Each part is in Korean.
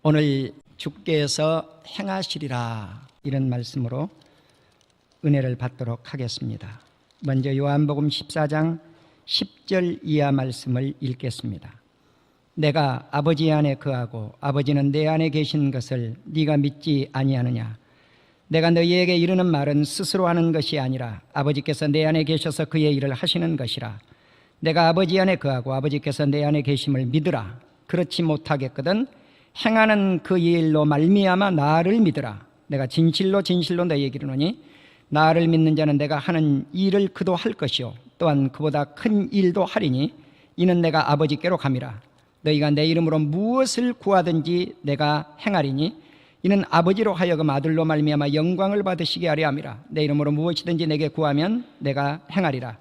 오늘 주께서 행하시리라 이런 말씀으로 은혜를 받도록 하겠습니다. 먼저 요한복음 14장 10절 이하 말씀을 읽겠습니다. 내가 아버지 안에 거하고 아버지는 내 안에 계신 것을 네가 믿지 아니하느냐? 내가 너희에게 이르는 말은 스스로 하는 것이 아니라 아버지께서 내 안에 계셔서 그의 일을 하시는 것이라. 내가 아버지 안에 거하고 아버지께서 내 안에 계심을 믿으라. 그렇지 못하겠거든 행하는 그 일로 말미암아 나를 믿으라. 내가 진실로 진실로 너희에게 이르노니 나를 믿는 자는 내가 하는 일을 그도 할 것이요 또한 그보다 큰 일도 하리니 이는 내가 아버지께로 감이라. 너희가 내 이름으로 무엇을 구하든지 내가 행하리니 이는 아버지로 하여금 아들로 말미암아 영광을 받으시게 하려 함이라. 내 이름으로 무엇이든지 내게 구하면 내가 행하리라.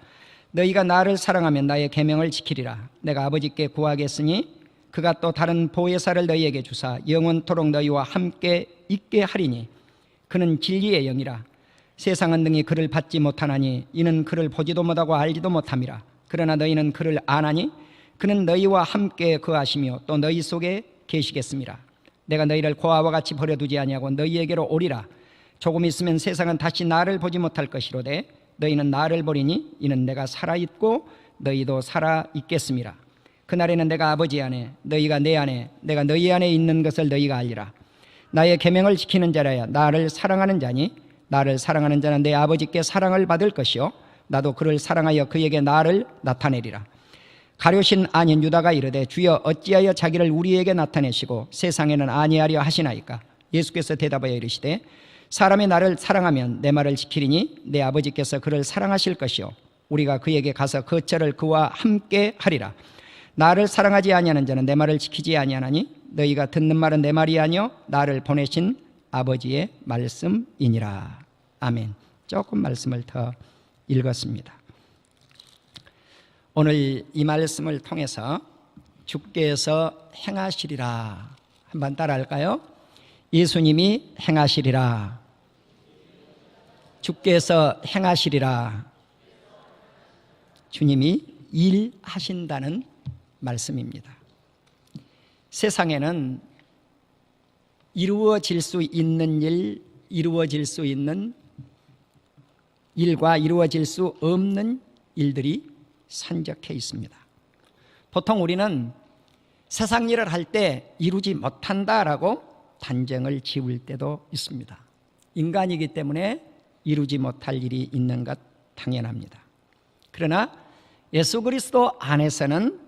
너희가 나를 사랑하면 나의 계명을 지키리라. 내가 아버지께 구하겠으니 그가 또 다른 보혜사를 너희에게 주사 영원토록 너희와 함께 있게 하리니 그는 진리의 영이라. 세상은 능히 그를 받지 못하나니 이는 그를 보지도 못하고 알지도 못함이라. 그러나 너희는 그를 아나니 그는 너희와 함께 거하시며 또 너희 속에 계시겠습니다. 내가 너희를 고아와 같이 버려두지 아니하고 너희에게로 오리라. 조금 있으면 세상은 다시 나를 보지 못할 것이로되 너희는 나를 보리니 이는 내가 살아있고 너희도 살아있겠습니다. 그날에는 내가 아버지 안에 너희가 내 안에 내가 너희 안에 있는 것을 너희가 알리라. 나의 계명을 지키는 자라야 나를 사랑하는 자니 나를 사랑하는 자는 내 아버지께 사랑을 받을 것이요 나도 그를 사랑하여 그에게 나를 나타내리라. 가룟신 아닌 유다가 이르되 주여 어찌하여 자기를 우리에게 나타내시고 세상에는 아니하려 하시나이까? 예수께서 대답하여 이르시되 사람이 나를 사랑하면 내 말을 지키리니 내 아버지께서 그를 사랑하실 것이요 우리가 그에게 가서 거처를 그와 함께 하리라. 나를 사랑하지 아니하는 자는 내 말을 지키지 아니하나니 너희가 듣는 말은 내 말이 아니요 나를 보내신 아버지의 말씀이니라. 아멘. 조금 말씀을 더 읽었습니다. 오늘 이 말씀을 통해서 주께서 행하시리라 한번 따라할까요? 예수님이 행하시리라. 주께서 행하시리라. 주님이 일하신다는 말씀입니다. 세상에는 이루어질 수 있는 일, 이루어질 수 있는 일과 이루어질 수 없는 일들이 산적해 있습니다. 보통 우리는 세상 일을 할 때 이루지 못한다라고 단정을 지을 때도 있습니다. 인간이기 때문에 이루지 못할 일이 있는 것 당연합니다. 그러나 예수 그리스도 안에서는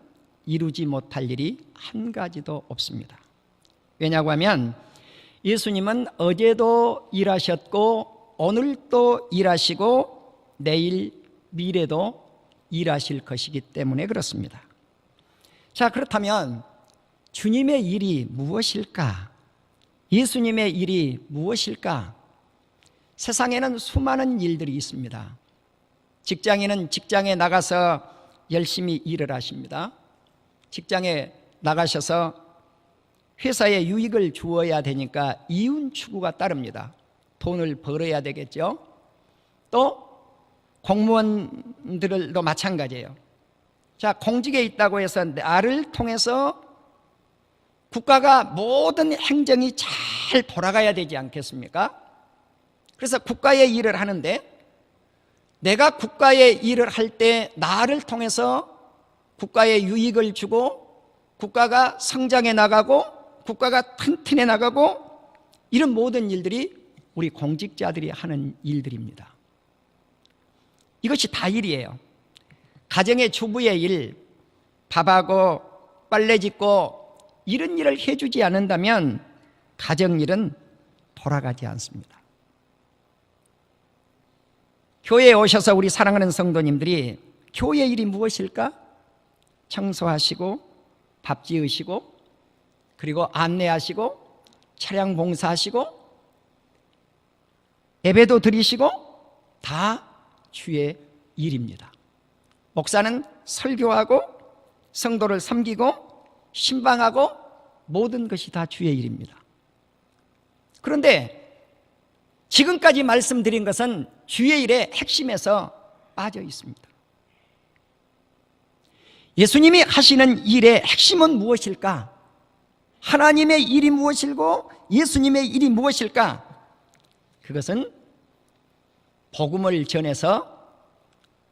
이루지 못할 일이 한 가지도 없습니다. 왜냐고 하면 예수님은 어제도 일하셨고 오늘도 일하시고 내일 미래도 일하실 것이기 때문에 그렇습니다. 자, 그렇다면 주님의 일이 무엇일까? 예수님의 일이 무엇일까? 세상에는 수많은 일들이 있습니다. 직장인은 직장에 나가서 열심히 일을 하십니다. 직장에 나가셔서 회사에 유익을 주어야 되니까 이윤 추구가 따릅니다. 돈을 벌어야 되겠죠. 또 공무원들도 마찬가지예요. 자, 공직에 있다고 해서 나를 통해서 국가가 모든 행정이 잘 돌아가야 되지 않겠습니까? 그래서 국가의 일을 하는데 내가 국가의 일을 할 때 나를 통해서 국가에 유익을 주고 국가가 성장해 나가고 국가가 튼튼해 나가고 이런 모든 일들이 우리 공직자들이 하는 일들입니다. 이것이 다 일이에요. 가정의 주부의 일, 밥하고 빨래 짓고 이런 일을 해주지 않는다면 가정일은 돌아가지 않습니다. 교회에 오셔서 우리 사랑하는 성도님들이 교회 일이 무엇일까? 청소하시고 밥 지으시고 그리고 안내하시고 차량 봉사하시고 예배도 드리시고 다 주의 일입니다. 목사는 설교하고 성도를 섬기고 신방하고 모든 것이 다 주의 일입니다. 그런데 지금까지 말씀드린 것은 주의 일의 핵심에서 빠져 있습니다. 예수님이 하시는 일의 핵심은 무엇일까? 하나님의 일이 무엇이고 예수님의 일이 무엇일까? 그것은 복음을 전해서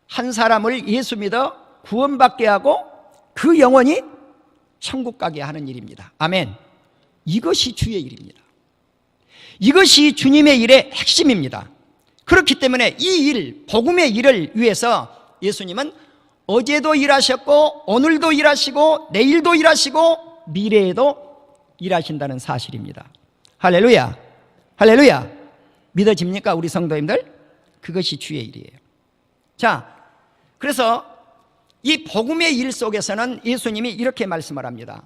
한 사람을 예수 믿어 구원받게 하고 그 영혼이 천국 가게 하는 일입니다. 아멘. 이것이 주의 일입니다. 이것이 주님의 일의 핵심입니다. 그렇기 때문에 이 일, 복음의 일을 위해서 예수님은 어제도 일하셨고 오늘도 일하시고 내일도 일하시고 미래에도 일하신다는 사실입니다. 할렐루야. 할렐루야. 믿어집니까 우리 성도님들? 그것이 주의 일이에요. 자, 그래서 이 복음의 일 속에서는 예수님이 이렇게 말씀을 합니다.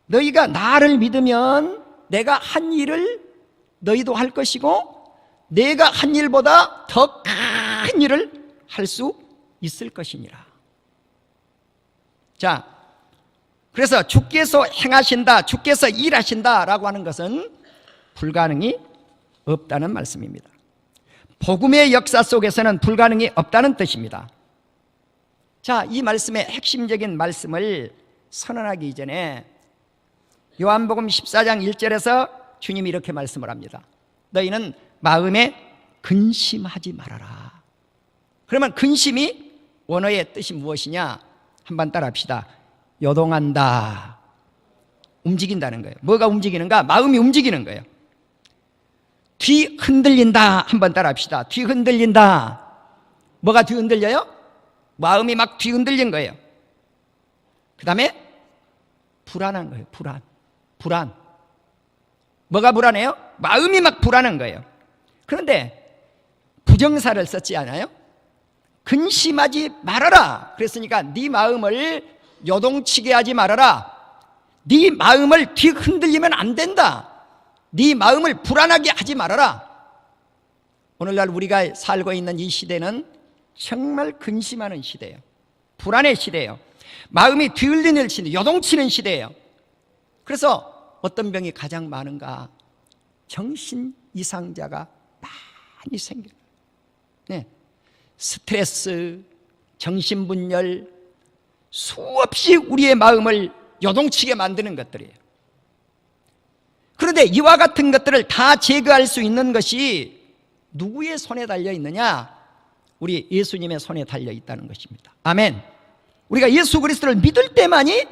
너희가 나를 믿으면 내가 한 일을 너희도 할 것이고 내가 한 일보다 더 큰 일을 할 수 있을 것이니라. 자, 그래서 주께서 행하신다, 주께서 일하신다라고 하는 것은 불가능이 없다는 말씀입니다. 복음의 역사 속에서는 불가능이 없다는 뜻입니다. 자, 이 말씀의 핵심적인 말씀을 선언하기 이전에 요한복음 14장 1절에서 주님이 이렇게 말씀을 합니다. 너희는 마음에 근심하지 말아라. 그러면 근심이 원어의 뜻이 무엇이냐? 한번 따라합시다. 요동한다. 움직인다는 거예요. 뭐가 움직이는가? 마음이 움직이는 거예요. 뒤 흔들린다. 한번 따라합시다. 뒤 흔들린다. 뭐가 뒤 흔들려요? 마음이 막 뒤 흔들린 거예요. 그 다음에 불안한 거예요. 불안. 뭐가 불안해요? 마음이 막 불안한 거예요. 그런데 부정사를 썼지 않아요? 근심하지 말아라. 그랬으니까 네 마음을 요동치게 하지 말아라. 네 마음을 뒤 흔들리면 안 된다. 네 마음을 불안하게 하지 말아라. 오늘날 우리가 살고 있는 이 시대는 정말 근심하는 시대예요. 불안의 시대예요. 마음이 뒤흔들리는 시대, 요동치는 시대예요. 그래서 어떤 병이 가장 많은가? 정신 이상자가 많이 생겨요. 네. 스트레스, 정신분열, 수없이 우리의 마음을 요동치게 만드는 것들이에요. 그런데 이와 같은 것들을 다 제거할 수 있는 것이 누구의 손에 달려 있느냐? 우리 예수님의 손에 달려 있다는 것입니다. 아멘. 우리가 예수 그리스도를 믿을 때만이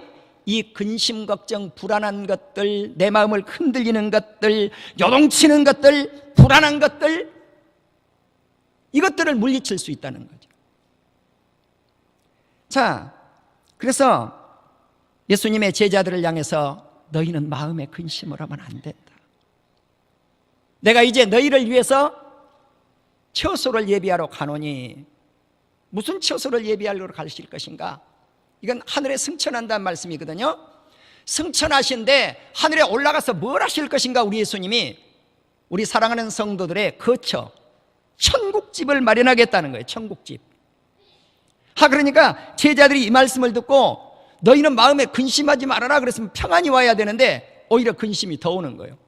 이 근심, 걱정, 불안한 것들, 내 마음을 흔들리는 것들, 요동치는 것들, 불안한 것들, 이것들을 물리칠 수 있다는 거죠. 자, 그래서 예수님의 제자들을 향해서 너희는 마음에 근심을 하면 안 된다. 내가 이제 너희를 위해서 처소를 예비하러 가노니, 무슨 처소를 예비하러 가실 것인가? 이건 하늘에 승천한다는 말씀이거든요. 승천하신데 하늘에 올라가서 뭘 하실 것인가? 우리 예수님이 우리 사랑하는 성도들의 거처, 천국집을 마련하겠다는 거예요. 천국집. 그러니까 제자들이 이 말씀을 듣고 너희는 마음에 근심하지 말아라 그랬으면 평안이 와야 되는데 오히려 근심이 더 오는 거예요.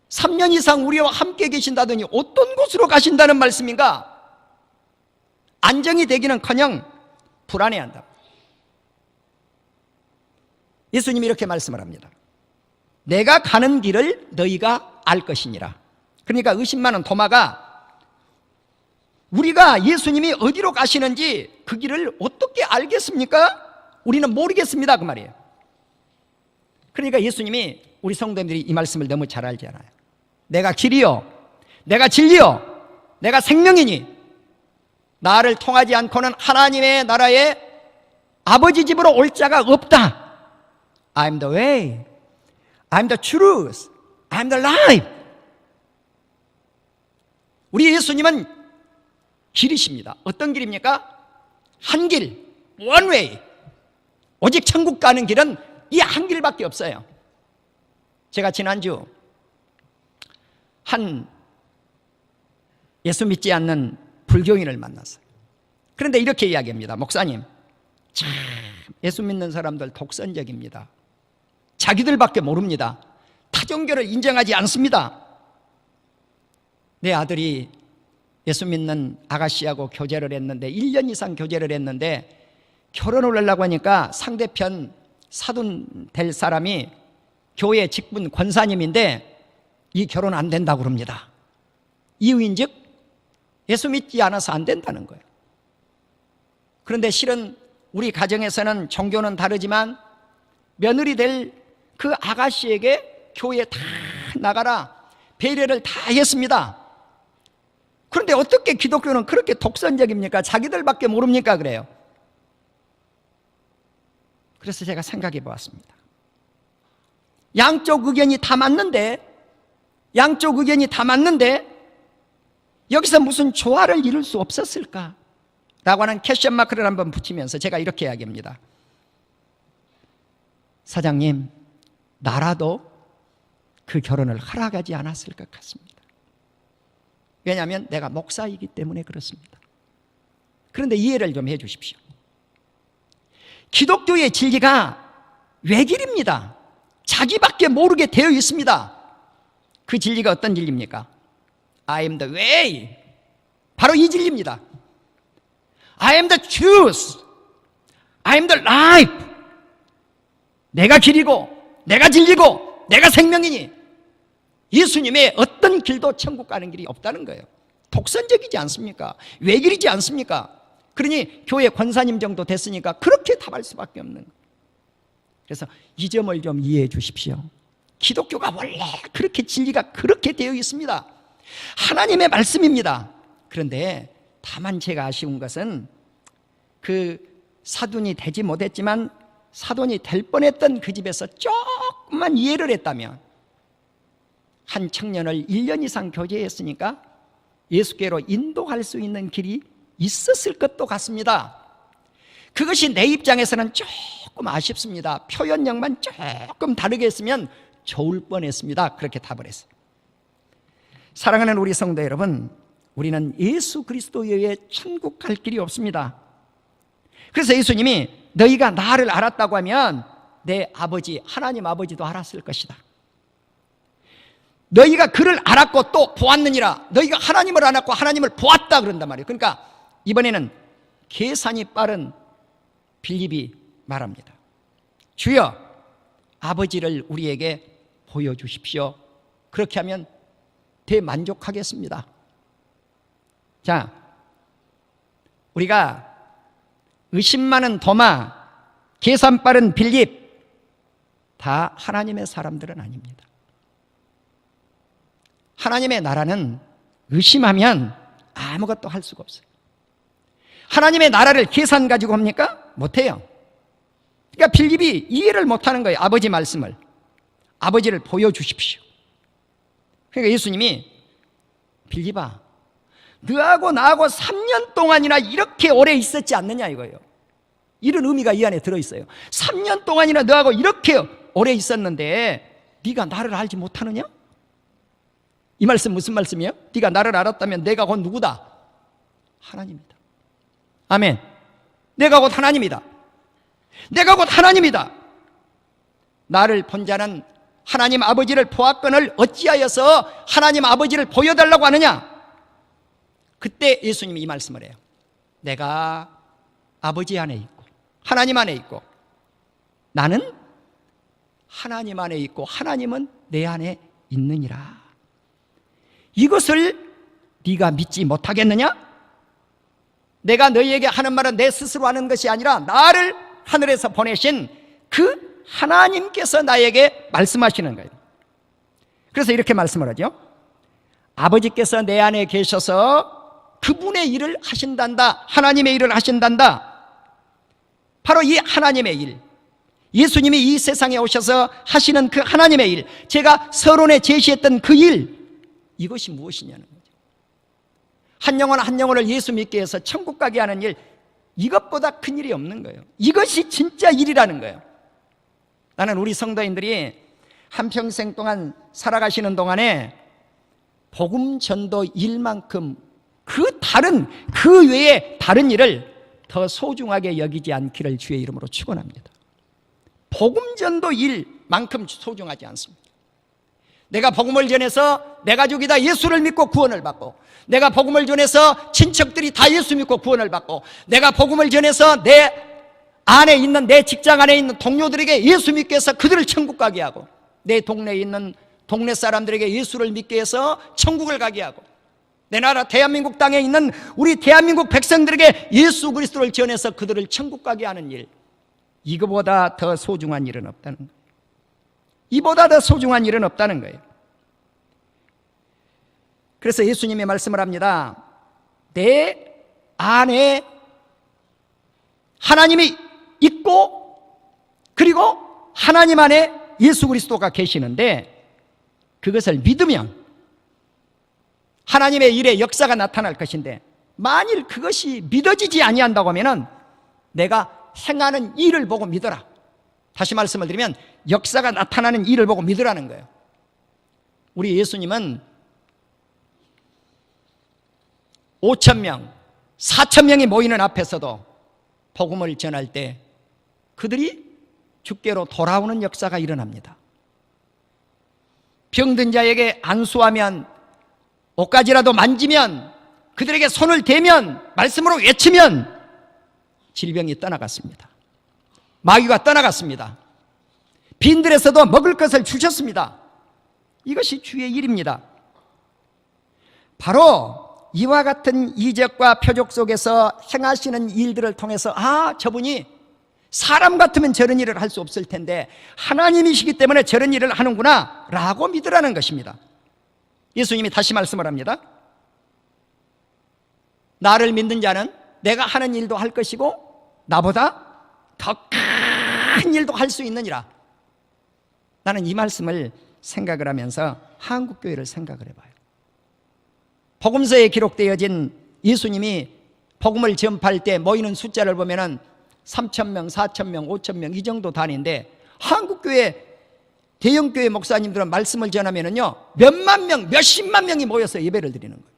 3년 이상 우리와 함께 계신다더니 어떤 곳으로 가신다는 말씀인가? 안정이 되기는커녕 불안해한다. 예수님이 이렇게 말씀을 합니다. 내가 가는 길을 너희가 알 것이니라. 그러니까 의심 많은 도마가 우리가 예수님이 어디로 가시는지 그 길을 어떻게 알겠습니까? 우리는 모르겠습니다. 그 말이에요. 그러니까 예수님이 우리 성도님들이 이 말씀을 너무 잘 알잖아요. 내가 길이요, 내가 진리요, 내가 생명이니 나를 통하지 않고는 하나님의 나라에 아버지 집으로 올 자가 없다. I'm the way, I'm the truth, I'm the life. 우리 예수님은 길이십니다. 어떤 길입니까? 한 길, one way. 오직 천국 가는 길은 이 한 길밖에 없어요. 제가 지난주 한 예수 믿지 않는 불교인을 만났어요. 그런데 이렇게 이야기합니다. 목사님, 참 예수 믿는 사람들 독선적입니다. 자기들밖에 모릅니다. 타종교를 인정하지 않습니다. 내 아들이 예수 믿는 아가씨하고 교제를 했는데 1년 이상 교제를 했는데 결혼을 하려고 하니까 상대편 사돈 될 사람이 교회 직분 권사님인데 이 결혼 안 된다고 그럽니다. 이유인즉 예수 믿지 않아서 안 된다는 거예요. 그런데 실은 우리 가정에서는 종교는 다르지만 며느리 될 그 아가씨에게 교회에 다 나가라 배려를 다 했습니다. 그런데 어떻게 기독교는 그렇게 독선적입니까? 자기들밖에 모릅니까? 그래요. 그래서 제가 생각해 보았습니다. 양쪽 의견이 다 맞는데 여기서 무슨 조화를 이룰 수 없었을까? 라고 하는 퀘스천 마크를 한번 붙이면서 제가 이렇게 이야기합니다. 사장님, 나라도 그 결혼을 허락하지 않았을 것 같습니다. 왜냐하면 내가 목사이기 때문에 그렇습니다. 그런데 이해를 좀 해 주십시오. 기독교의 진리가 외길입니다. 자기밖에 모르게 되어 있습니다. 그 진리가 어떤 진리입니까? I am the way. 바로 이 진리입니다. I am the truth. I am the life. 내가 길이고 내가 진리고 내가 생명이니 예수님의 어떤 길도 천국 가는 길이 없다는 거예요. 독선적이지 않습니까? 외길이지 않습니까? 그러니 교회 권사님 정도 됐으니까 그렇게 답할 수밖에 없는 거예요. 그래서 이 점을 좀 이해해 주십시오. 기독교가 원래 그렇게 진리가 그렇게 되어 있습니다. 하나님의 말씀입니다. 그런데 다만 제가 아쉬운 것은 그 사돈이 되지 못했지만 사돈이 될 뻔했던 그 집에서 조금만 이해를 했다면 한 청년을 1년 이상 교제했으니까 예수께로 인도할 수 있는 길이 있었을 것도 같습니다. 그것이 내 입장에서는 조금 아쉽습니다. 표현력만 조금 다르게 했으면 좋을 뻔했습니다. 그렇게 답을 했어요. 사랑하는 우리 성도 여러분, 우리는 예수 그리스도에 의해 천국 갈 길이 없습니다. 그래서 예수님이 너희가 나를 알았다고 하면 내 아버지 하나님 아버지도 알았을 것이다. 너희가 그를 알았고 또 보았느니라. 너희가 하나님을 알았고 하나님을 보았다 그런단 말이에요. 그러니까 이번에는 계산이 빠른 빌립이 말합니다. 주여, 아버지를 우리에게 보여주십시오. 그렇게 하면 대만족하겠습니다. 자, 우리가 의심 많은 도마, 계산 빠른 빌립, 다 하나님의 사람들은 아닙니다. 하나님의 나라는 의심하면 아무것도 할 수가 없어요. 하나님의 나라를 계산 가지고 합니까? 못해요. 그러니까 빌립이 이해를 못하는 거예요. 아버지 말씀을. 아버지를 보여주십시오. 그러니까 예수님이 빌립아, 너하고 나하고 3년 동안이나 이렇게 오래 있었지 않느냐 이거예요. 이런 의미가 이 안에 들어있어요. 3년 동안이나 너하고 이렇게 오래 있었는데 네가 나를 알지 못하느냐? 이 말씀 무슨 말씀이에요? 네가 나를 알았다면 내가 곧 누구다? 하나님이다. 아멘. 내가 곧 하나님이다. 내가 곧 하나님이다. 나를 본 자는 하나님 아버지를 보았거늘 어찌하여서 하나님 아버지를 보여달라고 하느냐? 그때 예수님이 이 말씀을 해요. 내가 아버지 안에 있고 하나님 안에 있고 나는 하나님 안에 있고 하나님은 내 안에 있느니라. 이것을 네가 믿지 못하겠느냐? 내가 너희에게 하는 말은 내 스스로 하는 것이 아니라 나를 하늘에서 보내신 그 하나님께서 나에게 말씀하시는 거예요. 그래서 이렇게 말씀을 하죠. 아버지께서 내 안에 계셔서 그분의 일을 하신단다. 하나님의 일을 하신단다. 바로 이 하나님의 일, 예수님이 이 세상에 오셔서 하시는 그 하나님의 일, 제가 서론에 제시했던 그 일, 이것이 무엇이냐는 거죠. 한 영혼 한 영혼을 예수 믿게 해서 천국 가게 하는 일, 이것보다 큰 일이 없는 거예요. 이것이 진짜 일이라는 거예요. 나는 우리 성도인들이 한평생 동안 살아가시는 동안에 복음 전도 일만큼 그 외에 다른 일을 더 소중하게 여기지 않기를 주의 이름으로 축원합니다. 복음 전도 일만큼 소중하지 않습니다. 내가 복음을 전해서 내 가족이 다 예수를 믿고 구원을 받고, 내가 복음을 전해서 친척들이 다 예수 믿고 구원을 받고, 내가 복음을 전해서 내 안에 있는 내 직장 안에 있는 동료들에게 예수 믿게 해서 그들을 천국 가게 하고, 내 동네에 있는 동네 사람들에게 예수를 믿게 해서 천국을 가게 하고, 내 나라 대한민국 땅에 있는 우리 대한민국 백성들에게 예수 그리스도를 전해서 그들을 천국 가게 하는 일, 이거보다 더 소중한 일은 없다는 거예요. 이보다 더 소중한 일은 없다는 거예요. 그래서 예수님이 말씀을 합니다. 내 안에 하나님이 있고, 그리고 하나님 안에 예수 그리스도가 계시는데, 그것을 믿으면 하나님의 일의 역사가 나타날 것인데, 만일 그것이 믿어지지 아니한다고 하면은 내가 행하는 일을 보고 믿어라. 다시 말씀을 드리면 역사가 나타나는 일을 보고 믿으라는 거예요. 우리 예수님은 5,000명, 4,000명이 모이는 앞에서도 복음을 전할 때 그들이 주께로 돌아오는 역사가 일어납니다. 병든 자에게 안수하면, 옷가지라도 만지면, 그들에게 손을 대면, 말씀으로 외치면 질병이 떠나갔습니다. 마귀가 떠나갔습니다. 빈들에서도 먹을 것을 주셨습니다. 이것이 주의 일입니다. 바로 이와 같은 이적과 표적 속에서 행하시는 일들을 통해서, 아, 저분이 사람 같으면 저런 일을 할 수 없을 텐데 하나님이시기 때문에 저런 일을 하는구나 라고 믿으라는 것입니다. 예수님이 다시 말씀을 합니다. 나를 믿는 자는 내가 하는 일도 할 것이고 나보다 더 큰 일도 할 수 있느니라. 나는 이 말씀을 생각을 하면서 한국교회를 생각을 해봐요. 복음서에 기록되어진 예수님이 복음을 전파할 때 모이는 숫자를 보면은 3,000명, 4,000명, 5,000명 이 정도 단위인데, 한국교회 대형교회 목사님들은 말씀을 전하면은요 몇만 명, 몇십만 명이 모여서 예배를 드리는 거예요.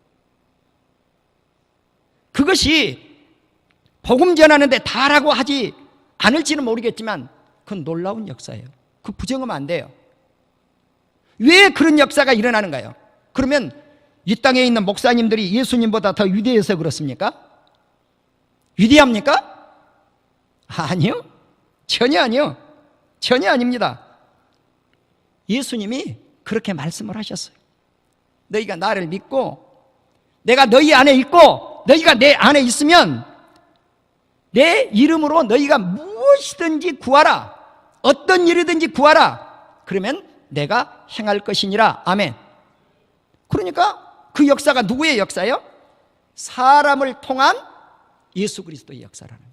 그것이 복음 전하는데 다라고 하지 않을지는 모르겠지만 그건 놀라운 역사예요. 그 부정하면 안 돼요. 왜 그런 역사가 일어나는가요? 그러면 이 땅에 있는 목사님들이 예수님보다 더 위대해서 그렇습니까? 위대합니까? 아니요. 전혀 아니요. 전혀 아닙니다. 예수님이 그렇게 말씀을 하셨어요. 너희가 나를 믿고 내가 너희 안에 있고 너희가 내 안에 있으면 내 이름으로 너희가 무엇이든지 구하라. 어떤 일이든지 구하라. 그러면 내가 행할 것이니라. 아멘. 그러니까 그 역사가 누구의 역사예요? 사람을 통한 예수 그리스도의 역사라는 거예요.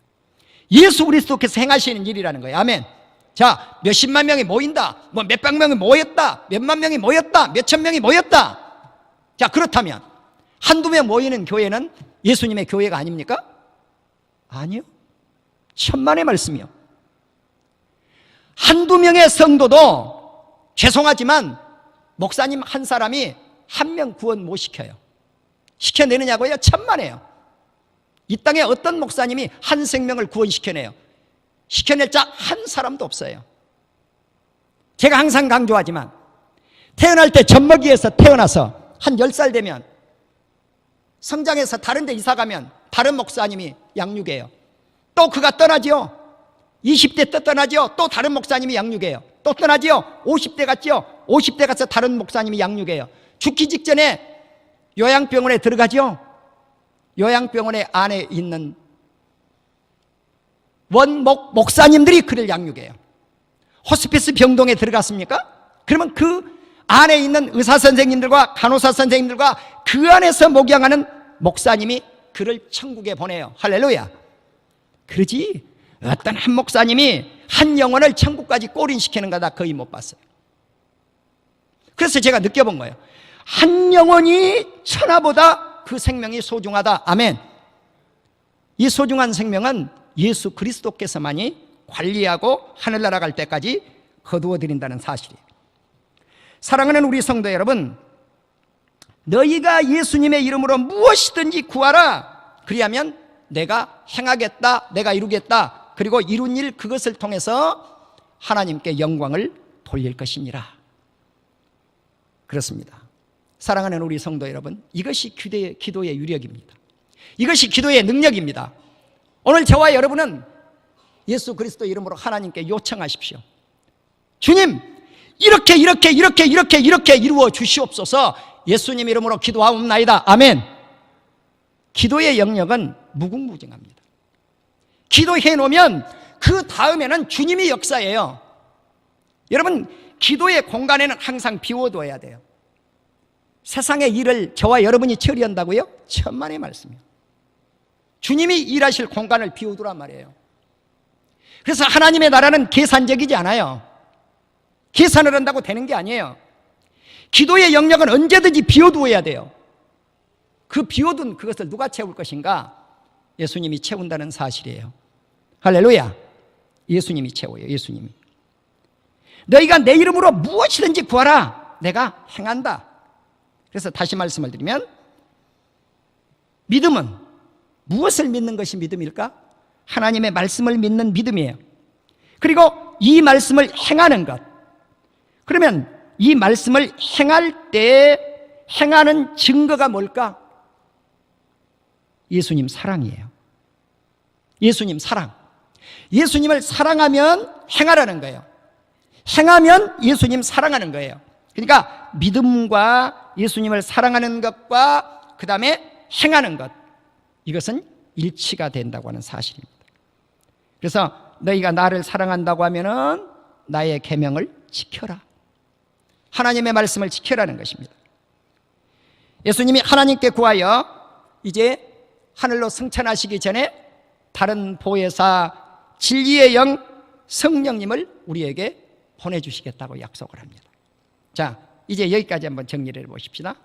예수 그리스도께서 행하시는 일이라는 거예요. 아멘. 자, 몇십만 명이 모인다, 뭐 몇백 명이 모였다, 몇만 명이 모였다, 몇천 명이 모였다. 자, 그렇다면 한두 명 모이는 교회는 예수님의 교회가 아닙니까? 아니요. 천만의 말씀이요. 한두 명의 성도도 죄송하지만 목사님 한 사람이 한 명 구원 못 시켜요. 시켜내느냐고요? 천만에요. 이 땅에 어떤 목사님이 한 생명을 구원시켜내요? 시켜낼 자 한 사람도 없어요. 제가 항상 강조하지만 태어날 때 젖먹이에서 태어나서 한 10살 되면 성장해서 다른 데 이사가면 다른 목사님이 양육해요. 또 그가 떠나죠. 20대 때 떠나죠. 또 다른 목사님이 양육해요. 또 떠나죠. 50대 갔죠. 50대 가서 다른 목사님이 양육해요. 죽기 직전에 요양병원에 들어가죠. 요양병원에 안에 있는 원목 목사님들이 그를 양육해요. 호스피스 병동에 들어갔습니까? 그러면 그 안에 있는 의사 선생님들과 간호사 선생님들과 그 안에서 목양하는 목사님이 그를 천국에 보내요. 할렐루야. 그러지 어떤 한 목사님이 한 영혼을 천국까지 꼬린시키는 거 나 거의 못 봤어요. 그래서 제가 느껴본 거예요. 한 영혼이 천하보다 그 생명이 소중하다. 아멘. 이 소중한 생명은 예수 그리스도께서만이 관리하고 하늘나라 갈 때까지 거두어 드린다는 사실이에요. 사랑하는 우리 성도 여러분, 너희가 예수님의 이름으로 무엇이든지 구하라. 그리하면 내가 행하겠다, 내가 이루겠다. 그리고 이룬 일 그것을 통해서 하나님께 영광을 돌릴 것이니라. 그렇습니다. 사랑하는 우리 성도 여러분, 이것이 기도의 유력입니다. 이것이 기도의 능력입니다. 오늘 저와 여러분은 예수 그리스도 이름으로 하나님께 요청하십시오. 주님, 이렇게 이루어 주시옵소서. 예수님 이름으로 기도하옵나이다. 아멘. 기도의 영역은 무궁무진합니다. 기도해 놓으면 그 다음에는 주님이 역사예요. 여러분, 기도의 공간에는 항상 비워둬야 돼요. 세상의 일을 저와 여러분이 처리한다고요? 천만의 말씀이에요. 주님이 일하실 공간을 비워두란 말이에요. 그래서 하나님의 나라는 계산적이지 않아요. 계산을 한다고 되는 게 아니에요. 기도의 영역은 언제든지 비워두어야 돼요. 그 비워둔 그것을 누가 채울 것인가? 예수님이 채운다는 사실이에요. 할렐루야. 예수님이 채워요. 예수님이. 너희가 내 이름으로 무엇이든지 구하라. 내가 행한다. 그래서 다시 말씀을 드리면, 믿음은 무엇을 믿는 것이 믿음일까? 하나님의 말씀을 믿는 믿음이에요. 그리고 이 말씀을 행하는 것. 그러면 이 말씀을 행할 때 행하는 증거가 뭘까? 예수님 사랑이에요. 예수님 사랑. 예수님을 사랑하면 행하라는 거예요. 행하면 예수님 사랑하는 거예요. 그러니까 믿음과 예수님을 사랑하는 것과 그 다음에 행하는 것, 이것은 일치가 된다고 하는 사실입니다. 그래서 너희가 나를 사랑한다고 하면은 나의 계명을 지켜라. 하나님의 말씀을 지켜라는 것입니다. 예수님이 하나님께 구하여 이제 하늘로 승천하시기 전에 다른 보혜사 진리의 영 성령님을 우리에게 보내주시겠다고 약속을 합니다. 자, 이제 여기까지 한번 정리를 해보십시다.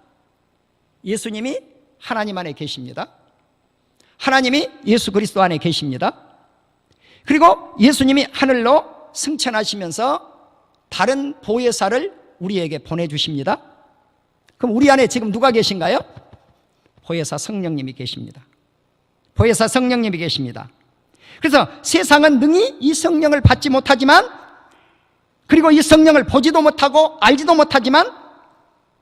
예수님이 하나님 안에 계십니다. 하나님이 예수 그리스도 안에 계십니다. 그리고 예수님이 하늘로 승천하시면서 다른 보혜사를 우리에게 보내주십니다. 그럼 우리 안에 지금 누가 계신가요? 보혜사 성령님이 계십니다. 보혜사 성령님이 계십니다. 그래서 세상은 능히 이 성령을 받지 못하지만, 그리고 이 성령을 보지도 못하고 알지도 못하지만,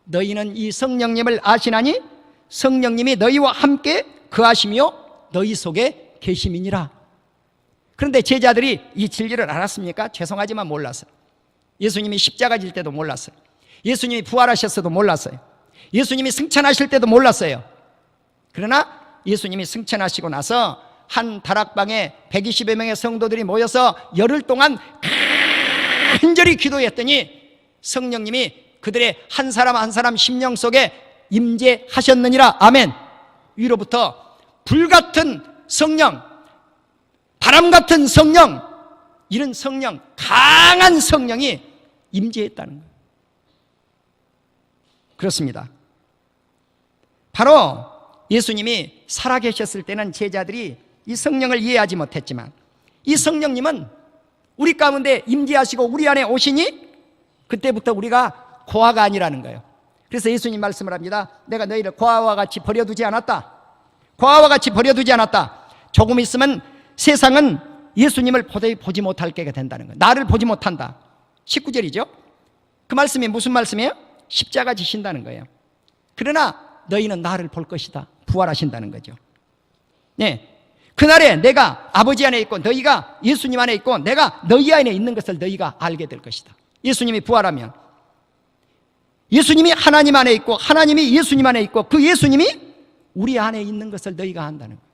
너희는 이 성령님을 아시나니 성령님이 너희와 함께 거하시며 너희 속에 계심이니라. 그런데 제자들이 이 진리를 알았습니까? 죄송하지만 몰랐어요. 예수님이 십자가 질 때도 몰랐어요. 예수님이 부활하셨어도 몰랐어요. 예수님이 승천하실 때도 몰랐어요. 그러나 예수님이 승천하시고 나서 한 다락방에 120여 명의 성도들이 모여서 열흘 동안 간절히 기도했더니 성령님이 그들의 한 사람 한 사람 심령 속에 임재하셨느니라. 아멘. 위로부터 불같은 성령, 바람 같은 성령, 이런 성령, 강한 성령이 임재했다는 거예요. 그렇습니다. 바로 예수님이 살아계셨을 때는 제자들이 이 성령을 이해하지 못했지만, 이 성령님은 우리 가운데 임재하시고 우리 안에 오시니 그때부터 우리가 고아가 아니라는 거예요. 그래서 예수님 말씀을 합니다. 내가 너희를 고아와 같이 버려두지 않았다. 고아와 같이 버려두지 않았다. 조금 있으면 세상은 예수님을 보지 못할 게가 된다는 거예요. 나를 보지 못한다. 19절이죠. 그 말씀이 무슨 말씀이에요? 십자가 지신다는 거예요. 그러나 너희는 나를 볼 것이다. 부활하신다는 거죠. 네. 그날에 내가 아버지 안에 있고 너희가 예수님 안에 있고 내가 너희 안에 있는 것을 너희가 알게 될 것이다. 예수님이 부활하면 예수님이 하나님 안에 있고 하나님이 예수님 안에 있고 그 예수님이 우리 안에 있는 것을 너희가 안다는 거예요.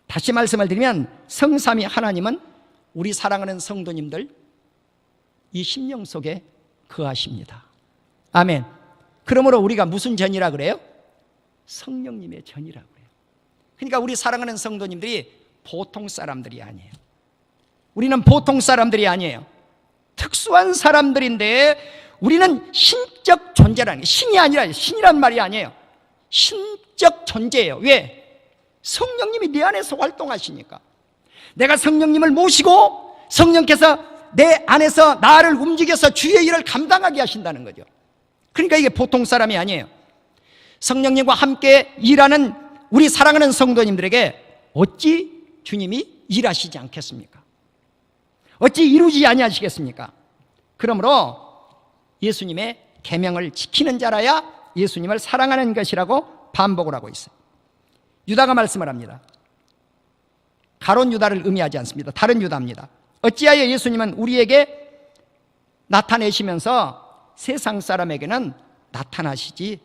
다시 말씀을 드리면 성삼위 하나님은 우리 사랑하는 성도님들 이 심령 속에 거하십니다. 아멘. 그러므로 우리가 무슨 전이라 그래요? 성령님의 전이라고 그래요. 그러니까 우리 사랑하는 성도님들이 보통 사람들이 아니에요. 우리는 보통 사람들이 아니에요. 특수한 사람들인데 우리는 신적 존재라는 게, 신이 아니라, 신이란 말이 아니에요. 신적 존재예요. 왜? 성령님이 내 안에서 활동하시니까. 내가 성령님을 모시고 성령께서 내 안에서 나를 움직여서 주의 일을 감당하게 하신다는 거죠. 그러니까 이게 보통 사람이 아니에요. 성령님과 함께 일하는 우리 사랑하는 성도님들에게 어찌 주님이 일하시지 않겠습니까? 어찌 이루지 아니하시겠습니까? 그러므로 예수님의 계명을 지키는 자라야 예수님을 사랑하는 것이라고 반복을 하고 있어요. 유다가 말씀을 합니다. 가룟 유다를 의미하지 않습니다. 다른 유다입니다. 어찌하여 예수님은 우리에게 나타내시면서 세상 사람에게는 나타내시지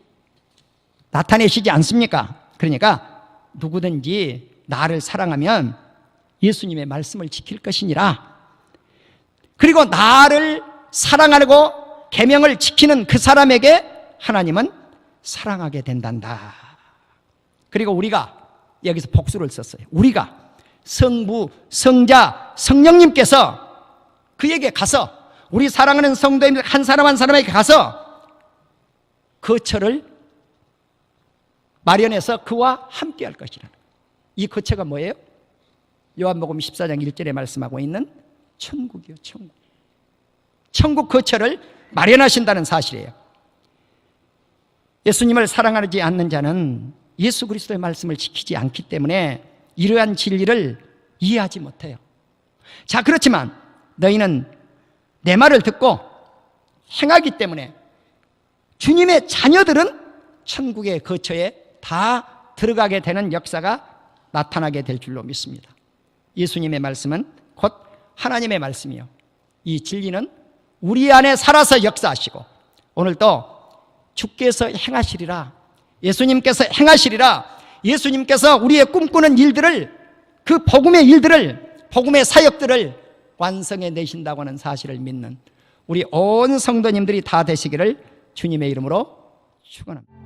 않습니까? 그러니까 누구든지 나를 사랑하면 예수님의 말씀을 지킬 것이니라. 그리고 나를 사랑하고 계명을 지키는 그 사람에게 하나님은 사랑하게 된단다. 그리고 우리가 여기서 복수를 썼어요. 우리가 성부, 성자, 성령님께서 그에게 가서, 우리 사랑하는 성도인 한 사람 한 사람에게 가서 거처를 마련해서 그와 함께 할 것이라는 거예요. 이 거처가 뭐예요? 요한복음 14장 1절에 말씀하고 있는 천국이요, 천국. 천국 거처를 마련하신다는 사실이에요. 예수님을 사랑하지 않는 자는 예수 그리스도의 말씀을 지키지 않기 때문에 이러한 진리를 이해하지 못해요. 자, 그렇지만 너희는 내 말을 듣고 행하기 때문에 주님의 자녀들은 천국의 거처에 다 들어가게 되는 역사가 나타나게 될 줄로 믿습니다. 예수님의 말씀은 곧 하나님의 말씀이요, 이 진리는 우리 안에 살아서 역사하시고 오늘도 주께서 행하시리라, 예수님께서 행하시리라, 예수님께서 우리의 꿈꾸는 일들을, 그 복음의 일들을, 복음의 사역들을 완성해 내신다고 하는 사실을 믿는 우리 온 성도님들이 다 되시기를 주님의 이름으로 축원합니다.